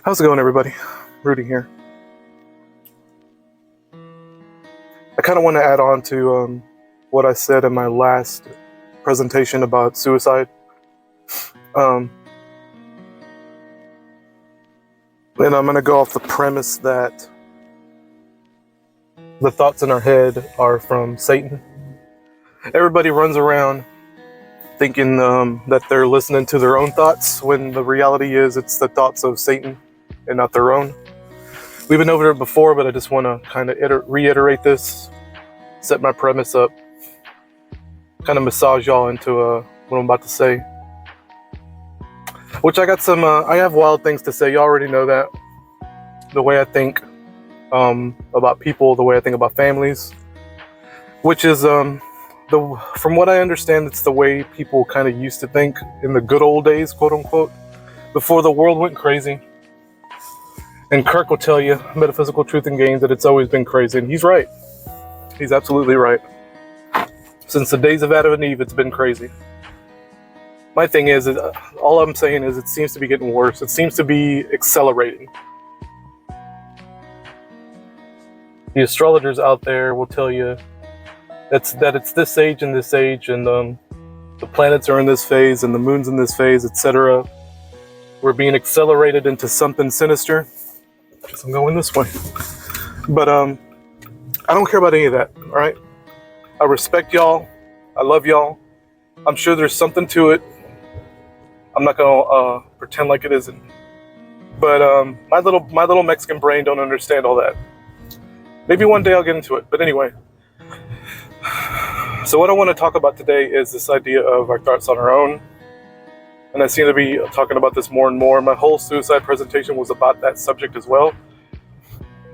How's it going, everybody? Rudy here. I kind of want to add on to what I said in my last presentation about suicide. And I'm going to go off the premise that the thoughts in our head are from Satan. Everybody runs around thinking that they're listening to their own thoughts, when the reality is it's the thoughts of Satan and not their own. We've been over it before, but I just want to kind of reiterate this, set my premise up, kind of massage y'all into what I'm about to say. Which I got some, I have wild things to say. You already know that. The way I think about people, the way I think about families, which is, from what I understand, it's the way people kind of used to think in the good old days, quote unquote, before the world went crazy. And Kirk will tell you, Metaphysical Truth and Games, that it's always been crazy. And he's right. He's absolutely right. Since the days of Adam and Eve, it's been crazy. My thing is, all I'm saying is it seems to be getting worse. It seems to be accelerating. The astrologers out there will tell you that it's this age and this age, and the planets are in this phase, and the moon's in this phase, etc. We're being accelerated into something sinister. Guess I'm going this way. But I don't care about any of that, all right? I respect y'all. I love y'all. I'm sure there's something to it. I'm not gonna pretend like it isn't. But my little Mexican brain don't understand all that. Maybe one day I'll get into it. But anyway. So what I want to talk about today is this idea of our thoughts on our own. And I seem to be talking about this more and more. My whole suicide presentation was about that subject as well.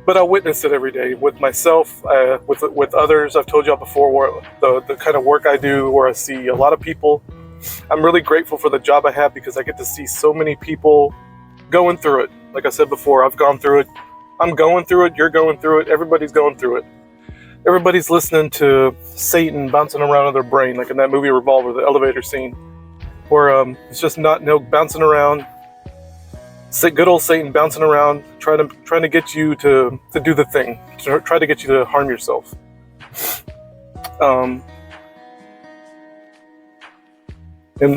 But I witness it every day with myself, with others. I've told y'all before where the kind of work I do, where I see a lot of people. I'm really grateful for the job I have because I get to see so many people going through it. Like I said before, I've gone through it. I'm going through it. You're going through it. Everybody's going through it. Everybody's listening to Satan bouncing around in their brain, like in that movie Revolver, the elevator scene, where it's just not bouncing around. Good old Satan bouncing around, trying to get you to do the thing, to try to get you to harm yourself. And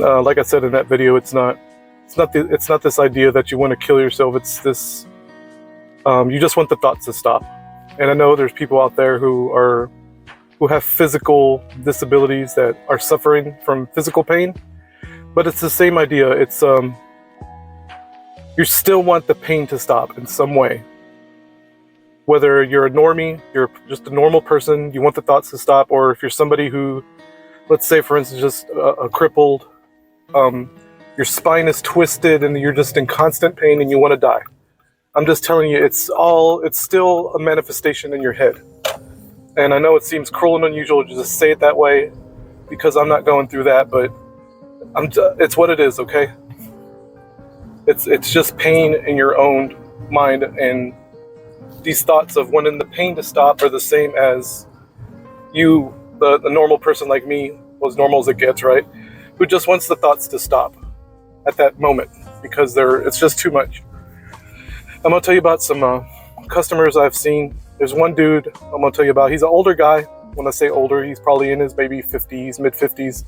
like I said in that video, it's not this idea that you want to kill yourself. It's this you just want the thoughts to stop. And I know there's people out there who have physical disabilities that are suffering from physical pain, but it's the same idea. It's you still want the pain to stop in some way. Whether you're a normie, you're just a normal person, you want the thoughts to stop, or if you're somebody who, let's say for instance, just a crippled, your spine is twisted and you're just in constant pain and you want to die. I'm just telling you, it's still a manifestation in your head. And I know it seems cruel and unusual to just say it that way because I'm not going through that, but it's what it is, okay? It's just pain in your own mind, and these thoughts of wanting the pain to stop are the same as you, the normal person like me, as normal as it gets, right? Who just wants the thoughts to stop at that moment because it's just too much. I'm going to tell you about some customers I've seen. There's one dude I'm going to tell you about. He's an older guy. When I say older, he's probably in his maybe 50s, mid-50s.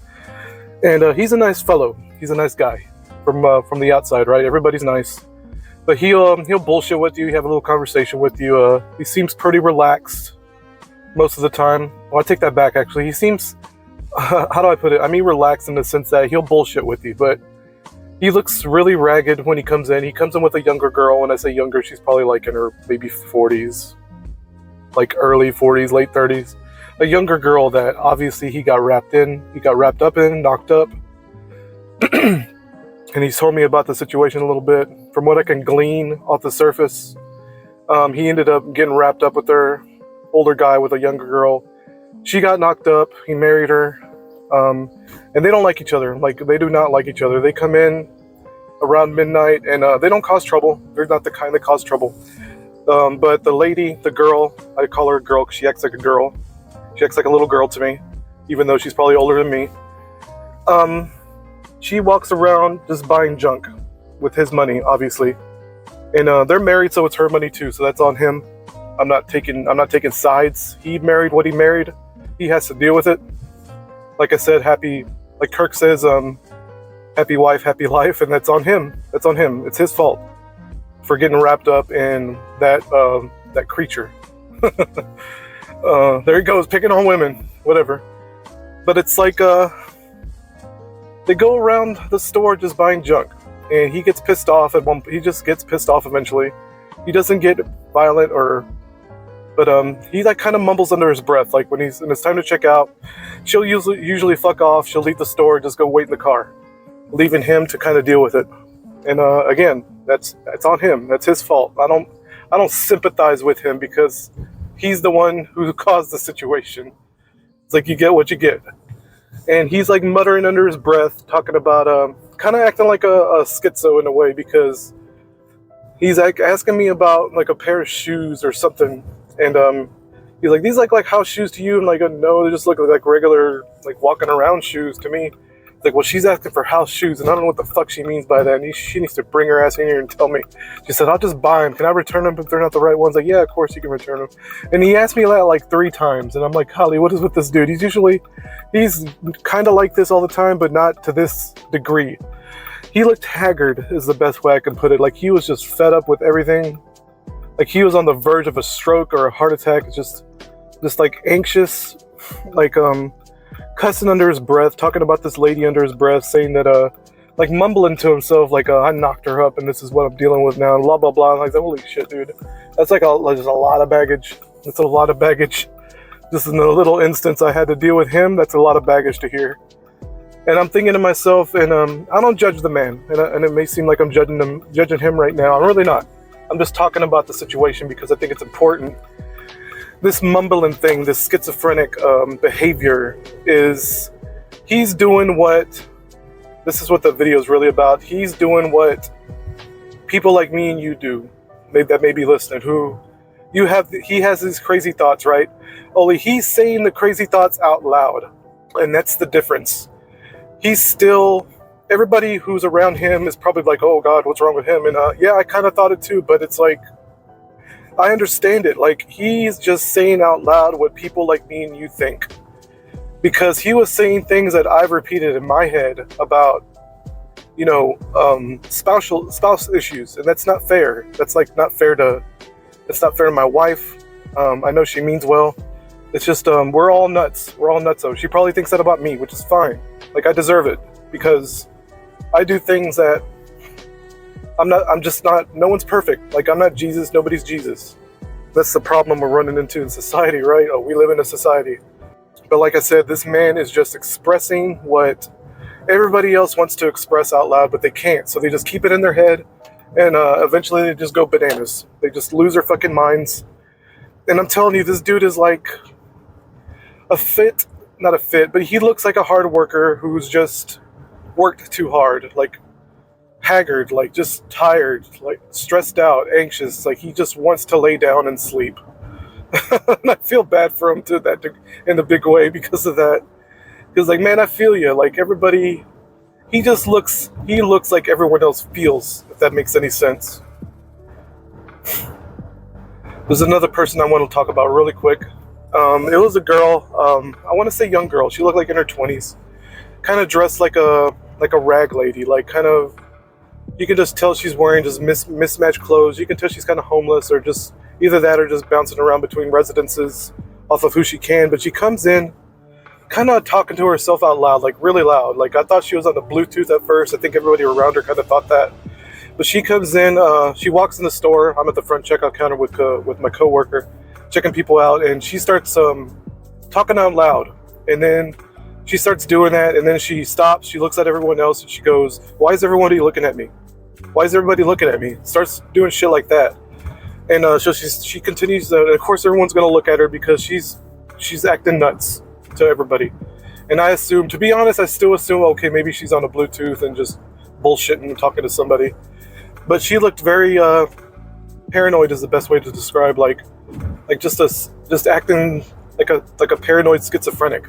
And he's a nice fellow. He's a nice guy from the outside, right? Everybody's nice. But he'll bullshit with you, have a little conversation with you. He seems pretty relaxed most of the time. Well, I take that back, actually. He seems, how do I put it? I mean relaxed in the sense that he'll bullshit with you, but he looks really ragged when he comes in. He comes in with a younger girl. When I say younger, she's probably like in her maybe 40s, like early 40s, late 30s. A younger girl that obviously he got wrapped up in, knocked up. And he's told me about the situation a little bit. From what I can glean off the surface, he ended up getting wrapped up with her, older guy with a younger girl. She got knocked up. He married her. And they don't like each other. Like, they do not like each other. They come in around midnight, and they don't cause trouble. They're not the kind that cause trouble. But the lady, the girl, I call her a girl because she acts like a girl. She acts like a little girl to me, even though she's probably older than me. She walks around just buying junk with his money, obviously. And they're married, so it's her money too. So that's on him. I'm not taking sides. He married what he married. He has to deal with it. Like I said, like Kirk says, happy wife, happy life, and that's on him. That's on him. It's his fault for getting wrapped up in that creature. There he goes, picking on women, whatever. But it's like they go around the store just buying junk, and he gets pissed off he just gets pissed off eventually. He doesn't get violent but he like kind of mumbles under his breath, like when it's time to check out. She'll usually fuck off. She'll leave the store, just go wait in the car, leaving him to kind of deal with it. And again, it's on him. That's his fault. I don't sympathize with him because he's the one who caused the situation. It's like you get what you get. And he's like muttering under his breath, talking about kind of acting like a schizo in a way, because he's like asking me about like a pair of shoes or something. And he's like, these like house shoes to you? And like, no, they just look like regular, like walking around shoes to me. It's like, well, she's asking for house shoes, and I don't know what the fuck she means by that. And she needs to bring her ass in here and tell me. She said, I'll just buy them. Can I return them if they're not the right ones? Like, yeah, of course you can return them. And he asked me that like 3 times. And I'm like, Holly, what is with this dude? He's kind of like this all the time, but not to this degree. He looked haggard is the best way I can put it. Like he was just fed up with everything. Like he was on the verge of a stroke or a heart attack, just like anxious, like cussing under his breath, talking about this lady under his breath, saying that like mumbling to himself, like I knocked her up and this is what I'm dealing with now, and blah blah blah. I'm like, holy shit, dude, that's like just a lot of baggage. It's a lot of baggage. Just in a little instance I had to deal with him, that's a lot of baggage to hear. And I'm thinking to myself, and I don't judge the man, and it may seem like I'm judging him right now. I'm really not. I'm just talking about the situation because I think it's important. This mumbling thing, this schizophrenic behavior he's doing this is what the video is really about. He's doing what people like me and you do, that may be listening, he has these crazy thoughts, right? Only he's saying the crazy thoughts out loud. And that's the difference. Everybody who's around him is probably like, oh God, what's wrong with him? And yeah, I kind of thought it too, but it's like, I understand it. Like he's just saying out loud what people like me and you think, because he was saying things that I've repeated in my head about, spouse issues, and that's not fair. That's like not fair to my wife. I know she means well. It's just we're all nuts. We're all nutso. She probably thinks that about me, which is fine. Like I deserve it because I do things that I'm just not, no one's perfect. Like I'm not Jesus, nobody's Jesus. That's the problem we're running into in society, right? Oh, we live in a society. But like I said, this man is just expressing what everybody else wants to express out loud, but they can't. So they just keep it in their head, and eventually they just go bananas. They just lose their fucking minds. And I'm telling you, this dude is like not a fit, but he looks like a hard worker who's just worked too hard, like haggard, like just tired, like stressed out, anxious, like he just wants to lay down and sleep. And I feel bad for him in the big way because of that. Because like, man, I feel you. Like everybody, he looks like everyone else feels, if that makes any sense. There's another person I want to talk about really quick. It was a girl, I want to say young girl. She looked like in her 20s, kind of dressed like a rag lady, like kind of, you can just tell she's wearing just mismatched clothes. You can tell she's kind of homeless, or just either that or just bouncing around between residences off of who she can. But she comes in kind of talking to herself out loud, like really loud. Like I thought she was on the Bluetooth at first. I think everybody around her kind of thought that. But she comes in, she walks in the store. I'm at the front checkout counter with my coworker, checking people out, and she starts talking out loud. And then she starts doing that, and then she stops. She looks at everyone else, and she goes, "Why is everybody looking at me? Why is everybody looking at me?" Starts doing shit like that. And so she continues, and of course everyone's gonna look at her because she's acting nuts to everybody. And I assume, to be honest, I still assume, okay, maybe she's on a Bluetooth and just bullshitting and talking to somebody. But she looked very paranoid is the best way to describe, like just acting like a paranoid schizophrenic.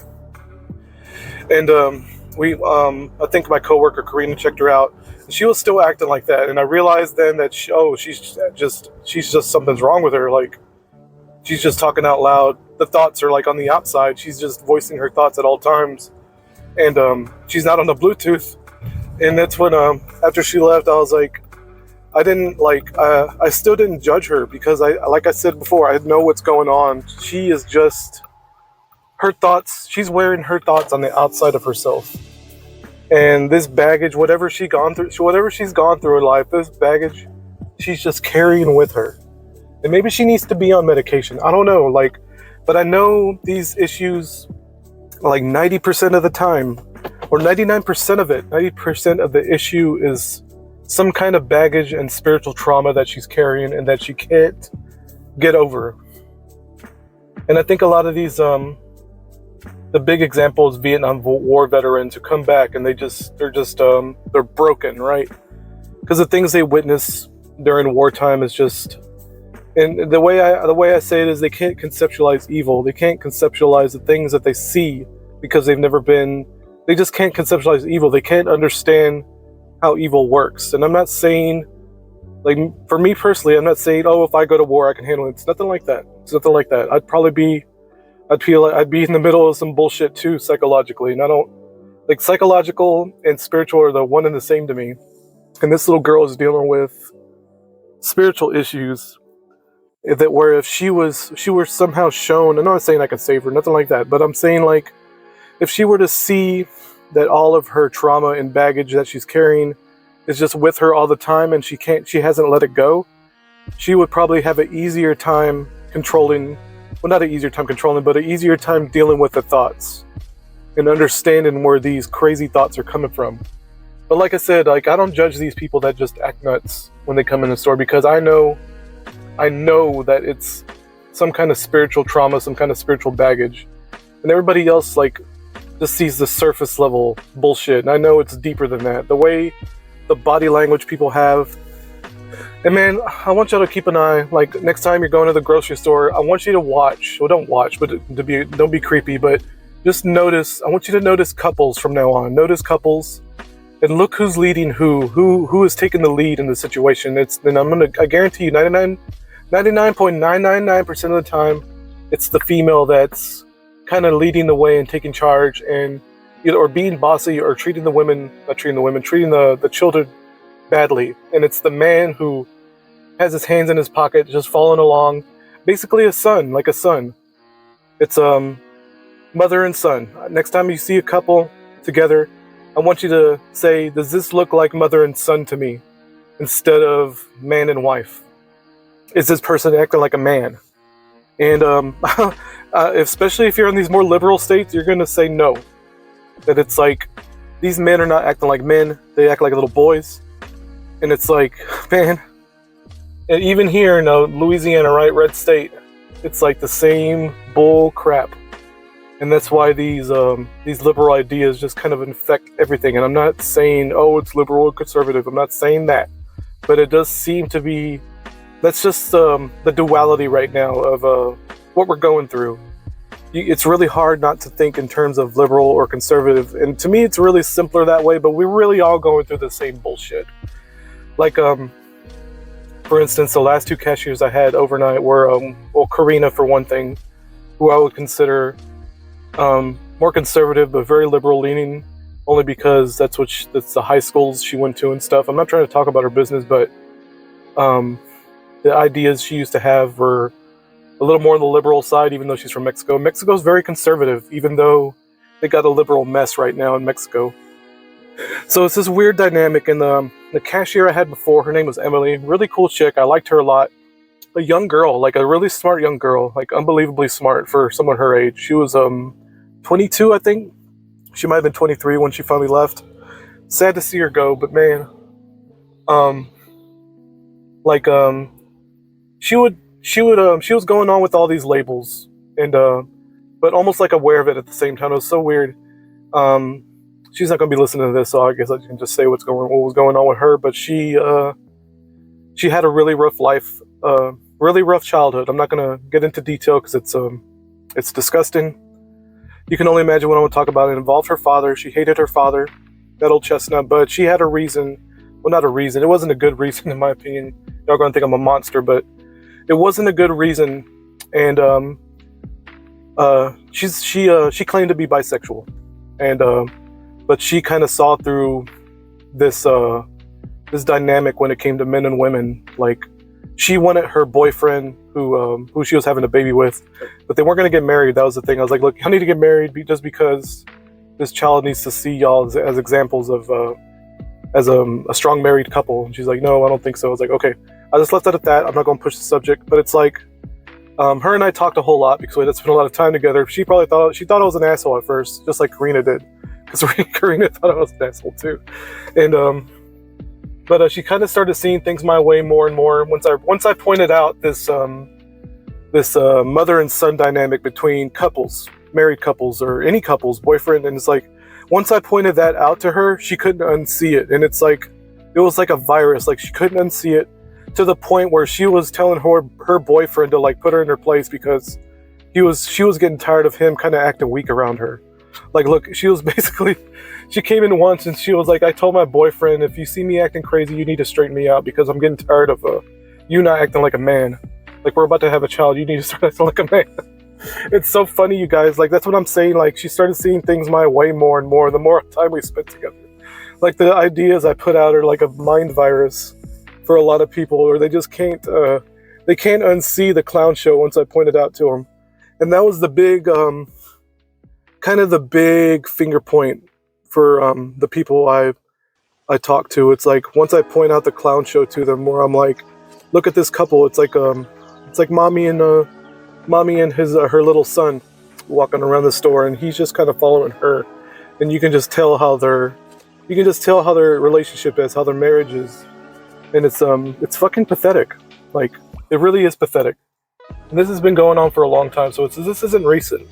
And I think my coworker Karina checked her out, She was still acting like that, and I realized then that she's just something's wrong with her. Like, she's just talking out loud. The thoughts are like on the outside. She's just voicing her thoughts at all times, and she's not on the Bluetooth. And that's when after she left, I was like, I still didn't judge her, because like I said before, I know what's going on. She is just her thoughts. She's wearing her thoughts on the outside of herself. And this baggage, whatever she's gone through in life, this baggage, she's just carrying with her. And maybe she needs to be on medication. I don't know, but I know these issues, like 90% of the time, or 99% of it, 90% of the issue is some kind of baggage and spiritual trauma that she's carrying and that she can't get over. And I think a lot of these, the big example is Vietnam War veterans who come back and they're broken, right? Because the things they witness during wartime is just, and the way I say it is, they can't conceptualize evil. They can't conceptualize the things that they see because they just can't conceptualize evil. They can't understand how evil works. And I'm not saying, like, for me personally, I'm not saying, oh, if I go to war, I can handle it. It's nothing like that. I'd be in the middle of some bullshit too, psychologically. And I don't, like, psychological and spiritual are the one and the same to me. And this little girl is dealing with spiritual issues that where if she were somehow shown, I'm not saying I could save her, nothing like that, but I'm saying, like, if she were to see that all of her trauma and baggage that she's carrying is just with her all the time and she hasn't let it go, she would probably have an easier time controlling, well, not an easier time controlling, but an easier time dealing with the thoughts and understanding where these crazy thoughts are coming from. But like I said, like, I don't judge these people that just act nuts when they come in the store, because I know that it's some kind of spiritual trauma, some kind of spiritual baggage, and everybody else, like, just sees the surface level bullshit. And I know it's deeper than that. The way the body language people have. And man, I want y'all to keep an eye. Like, next time you're going to the grocery store, I want you to watch. Well, don't watch, but don't be creepy. But just notice. I want you to notice couples from now on. Notice couples, and look who's leading who is taking the lead in the situation. I guarantee you, 99.999% of the time, it's the female that's kind of leading the way and taking charge, and or being bossy, or treating the children badly. And it's the man who has his hands in his pocket, just following along, basically a son. It's mother and son. Next time you see a couple together, I want you to say, does this look like mother and son to me, instead of man and wife? Is this person acting like a man? And especially if you're in these more liberal states, you're going to say no. That it's like, these men are not acting like men, they act like little boys. And it's like, man, and even here in Louisiana, right, red state, it's like the same bull crap. And that's why these liberal ideas just kind of infect everything. And I'm not saying, oh, it's liberal or conservative. I'm not saying that. But it does seem to be, that's just the duality right now of what we're going through. It's really hard not to think in terms of liberal or conservative. And to me, it's really simpler that way, but we're really all going through the same bullshit. Like, for instance, the last two cashiers I had overnight were, Karina, for one thing, who I would consider more conservative, but very liberal leaning, only because that's the high schools she went to and stuff. I'm not trying to talk about her business, but the ideas she used to have were a little more on the liberal side, even though she's from Mexico. Mexico's very conservative, even though they got a liberal mess right now in Mexico. So it's this weird dynamic. And the cashier I had before, her name was Emily, really cool chick. I liked her a lot. A young girl, like a really smart young girl, like unbelievably smart for someone her age. She was 22, I think. She might have been 23 when she finally left. Sad to see her go, but man, she was going on with all these labels, and but almost like aware of it at the same time. It was so weird. She's not going to be listening to this, so I guess I can just say what was going on with her. But she had a really rough life, really rough childhood. I'm not going to get into detail because it's disgusting. You can only imagine what I'm going to talk about. It involved her father. She hated her father, that old chestnut, but she had a reason well, not a reason. It wasn't a good reason, in my opinion. Y'all gonna think I'm a monster, but it wasn't a good reason. And she claimed to be bisexual, and but she kind of saw through this this dynamic when it came to men and women. Like, she wanted her boyfriend, who she was having a baby with, but they weren't gonna get married. That was the thing. I was like, look, y'all need to get married just because this child needs to see y'all as examples of as a strong married couple. And she's like, no, I don't think so. I was like, okay. I just left it at that. I'm not going to push the subject, but it's like, her and I talked a whole lot because we had spent a lot of time together. She probably thought I was an asshole at first, just like Karina did, because Karina thought I was an asshole too. And but she kind of started seeing things my way more and more once I pointed out this mother and son dynamic between couples, married couples, or any couples, boyfriend. And it's like, once I pointed that out to her, she couldn't unsee it. And it's like, it was like a virus. Like, she couldn't unsee it, to the point where she was telling her boyfriend to like put her in her place because she was getting tired of him kind of acting weak around her. Like, look, she was basically, she came in once and she was like, I told my boyfriend, if you see me acting crazy, you need to straighten me out because I'm getting tired of you not acting like a man. Like, we're about to have a child, you need to start acting like a man. It's so funny, you guys. Like, that's what I'm saying. Like, she started seeing things my way more and more the more time we spent together. Like, the ideas I put out are like a mind virus for a lot of people, or they just can't unsee the clown show once I pointed out to them. And that was the big kind of the big finger point for the people I talk to. It's like, once I point out the clown show to them, where I'm like, look at this couple. It's like mommy and his her little son walking around the store, and he's just kind of following her, and you can just tell how their relationship is, how their marriage is. And it's fucking pathetic. Like, it really is pathetic. And this has been going on for a long time, so this isn't recent.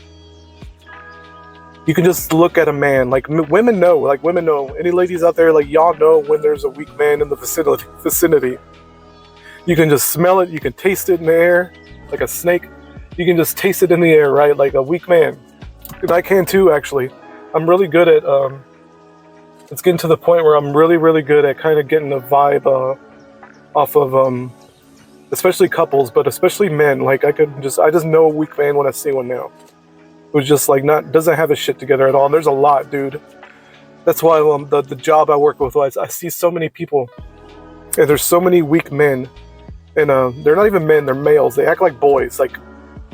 You can just look at a man. Like, women know. Any ladies out there, like, y'all know when there's a weak man in the vicinity. You can just smell it. You can taste it in the air, like a snake. You can just taste it in the air, right? Like a weak man. And I can too, actually. I'm really good at, it's getting to the point where I'm really, really good at kind of getting a vibe off of, especially couples, but especially men. Like, I just know a weak man when I see one now. Who's just like, doesn't have his shit together at all. And there's a lot, dude. That's why the job I work with, I see so many people, and there's so many weak men, and they're not even men, they're males. They act like boys, like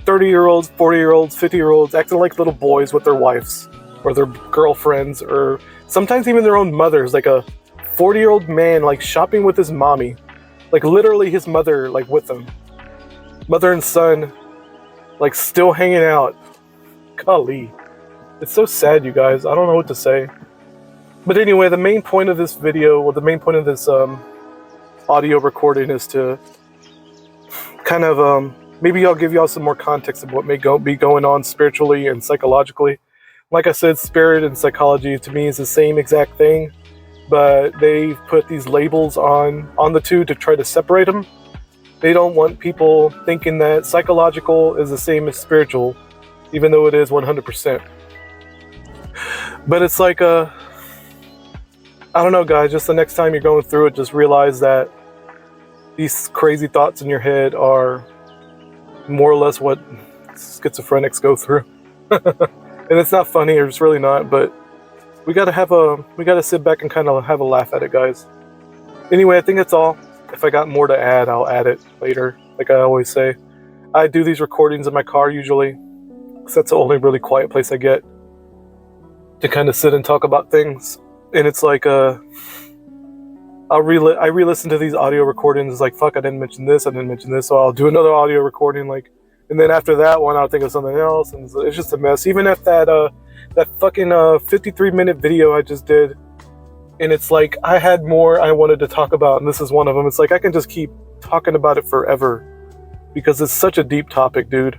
30-year-olds, 40-year-olds, 50-year-olds, acting like little boys with their wives or their girlfriends, or sometimes even their own mothers. Like a 40-year-old man, like, shopping with his mommy, like literally his mother, like, with him, mother and son, like, still hanging out. Golly, it's so sad, you guys. I don't know what to say. But anyway, the main point of this video, or the main point of this audio recording, is to kind of maybe I'll give y'all some more context of what may be going on spiritually and psychologically. Like I said, spirit and psychology to me is the same exact thing, but they've put these labels on the two to try to separate them. They don't want people thinking that psychological is the same as spiritual, even though it is 100%. But it's like, I don't know, guys, just the next time you're going through it, just realize that these crazy thoughts in your head are more or less what schizophrenics go through. And it's not funny, or it's really not, but we gotta sit back and kind of have a laugh at it, guys. Anyway, I think that's all. If I got more to add, I'll add it later, like I always say. I do these recordings in my car usually, because that's the only really quiet place I get to kind of sit and talk about things. And it's like, I re-listen to these audio recordings. It's like, fuck, I didn't mention this, so I'll do another audio recording, like, and then after that one, I'll think of something else, and it's just a mess. Even if that fucking 53-minute video I just did, and it's like, I had more I wanted to talk about, and this is one of them. It's like, I can just keep talking about it forever, because it's such a deep topic, dude.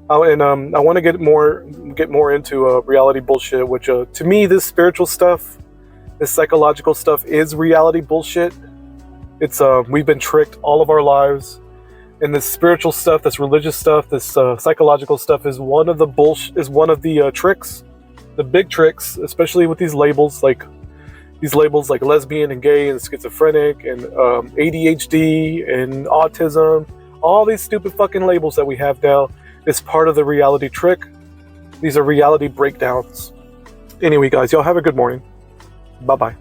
I want to get more into reality bullshit, which to me, this spiritual stuff, this psychological stuff is reality bullshit. It's we've been tricked all of our lives, and this spiritual stuff, this religious stuff, this psychological stuff is one of the tricks, the big tricks, especially with these labels. Like, these labels like lesbian and gay and schizophrenic and ADHD and autism, all these stupid fucking labels that we have now is part of the reality trick. These are reality breakdowns. Anyway, guys, y'all have a good morning. Bye-bye.